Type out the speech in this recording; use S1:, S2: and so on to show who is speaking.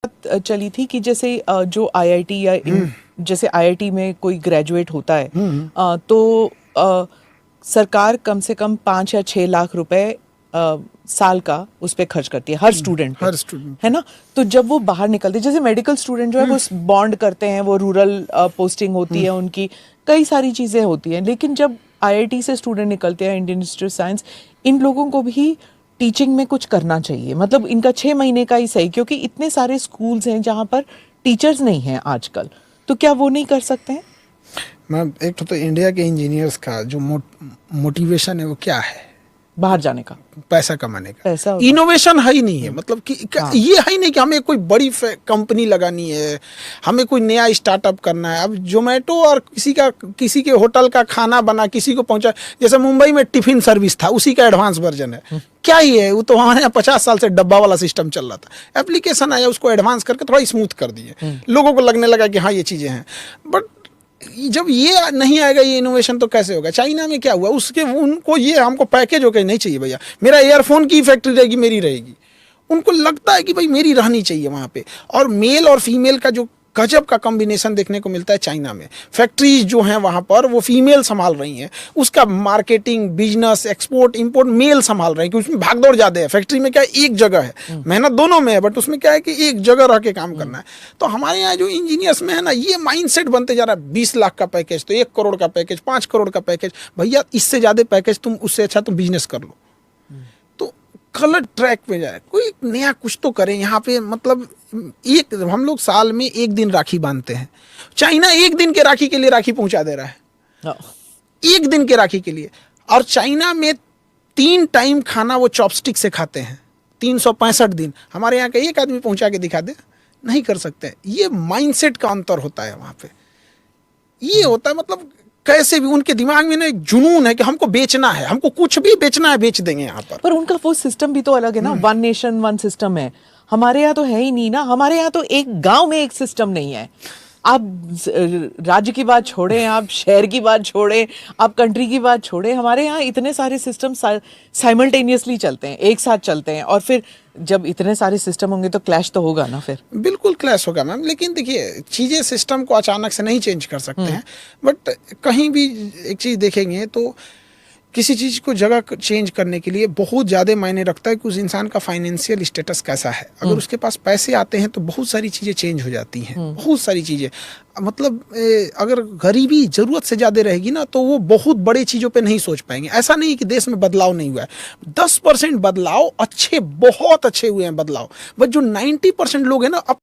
S1: चली थी कि जैसे जो आईआईटी या जैसे आईआईटी में कोई ग्रेजुएट होता है तो सरकार कम से कम 5 या 6 लाख रुपए साल का उस पे खर्च करती है हर स्टूडेंट है ना। तो जब वो बाहर निकलते हैं, जैसे मेडिकल स्टूडेंट जो है वो बॉन्ड करते हैं, वो रूरल पोस्टिंग होती है उनकी, कई सारी चीजें होती हैं। लेकिन जब आईआईटी से स्टूडेंट निकलते हैं, इंडियन इंस्टीट्यूट ऑफ साइंस, इन लोगों को भी टीचिंग में कुछ करना चाहिए। मतलब इनका 6 महीने का ही सही, क्योंकि इतने सारे स्कूल्स हैं जहाँ पर टीचर्स नहीं हैं आजकल, तो क्या वो नहीं कर सकते हैं?
S2: मैम, एक तो इंडिया के इंजीनियर्स का जो मोटिवेशन है वो क्या है?
S1: बाहर जाने का,
S2: पैसा कमाने का।
S1: पैसा,
S2: इनोवेशन है ही नहीं है। मतलब कि ये है ही नहीं कि हमें कोई बड़ी कंपनी लगानी है, हमें कोई नया स्टार्टअप करना है। अब जोमेटो और किसी के होटल का खाना बना किसी को पहुंचा, जैसे मुंबई में टिफिन सर्विस था, उसी का एडवांस वर्जन है। क्या ही है वो, तो हमारे यहाँ 50 साल से डब्बा वाला सिस्टम चल रहा था। एप्लीकेशन आया, उसको एडवांस करके थोड़ा स्मूथ कर दिए, लोगों को लगने लगा कि हाँ ये चीजें हैं। बट जब ये नहीं आएगा ये इनोवेशन, तो कैसे होगा? चाइना में क्या हुआ, उसके उनको ये हमको पैकेज हो के नहीं चाहिए भैया, मेरा एयरफोन की फैक्ट्री रहेगी, मेरी रहेगी। उनको लगता है कि भाई मेरी रहनी चाहिए वहाँ पे। और मेल और फीमेल का जो गजब का कॉम्बिनेशन देखने को मिलता है चाइना में। फैक्ट्रीज जो हैं वहाँ पर वो फीमेल संभाल रही हैं, उसका marketing, business, export import mail संभाल रहे हैं, क्योंकि उसमें भागदौड़ ज़्यादा है। फैक्ट्री में क्या है, एक जगह है, मेहनत दोनों में है, बट उसमें क्या है कि एक जगह रह के काम करना है। तो हमारे यहाँ जो इंजीनियर्स में है ना, ये माइंडसेट बनते जा रहा है। 20 लाख का पैकेज तो 1 करोड़ का पैकेज, 5 करोड़ का पैकेज। भैया इससे ज़्यादा पैकेज तुम, उससे अच्छा तुम बिजनेस कर लो। गलत ट्रैक पे जाए, कोई नया कुछ तो करें यहाँ पे। मतलब हम लोग साल में 1 दिन राखी बांधते हैं, चाइना 1 दिन के राखी के लिए राखी पहुंचा दे रहा है। 1 दिन के राखी के लिए। और चाइना में 3 टाइम खाना वो चॉपस्टिक से खाते हैं, 365 दिन। हमारे यहाँ का एक आदमी पहुंचा के दिखा दे, नहीं कर सकते। ये माइंडसेट का अंतर होता है वहां पे। ये होता है, मतलब कैसे भी उनके दिमाग में ना एक जुनून है कि हमको बेचना है, हमको कुछ भी बेचना है, बेच देंगे यहाँ पर
S1: उनका वो सिस्टम भी तो अलग है ना। 1 नेशन 1 सिस्टम है, हमारे यहाँ तो है ही नहीं ना। हमारे यहाँ तो एक गांव में एक सिस्टम नहीं है। आप राज्य की बात छोड़ें, आप शहर की बात छोड़ें, आप कंट्री की बात छोड़ें, हमारे यहाँ इतने सारे सिस्टम साइमल्टेनियसली चलते हैं, एक साथ चलते हैं। और फिर जब इतने सारे सिस्टम होंगे तो क्लैश तो होगा ना। फिर बिल्कुल
S2: क्लैश होगा मैम। लेकिन देखिए, चीज़ें सिस्टम को अचानक से नहीं चेंज कर सकते हैं, बट कहीं भी एक चीज़ देखेंगे तो किसी चीज़ को जगह चेंज करने के लिए बहुत ज़्यादा मायने रखता है कि उस इंसान का फाइनेंशियल स्टेटस कैसा है। अगर उसके पास पैसे आते हैं तो बहुत सारी चीज़ें चेंज हो जाती हैं, बहुत सारी चीज़ें। मतलब अगर गरीबी ज़रूरत से ज़्यादा रहेगी ना, तो वो बहुत बड़े चीज़ों पे नहीं सोच पाएंगे। ऐसा नहीं कि देश में बदलाव नहीं हुआ है, 10% बदलाव अच्छे, बहुत अच्छे हुए हैं बदलाव। बट जो 90% लोग हैं ना, अब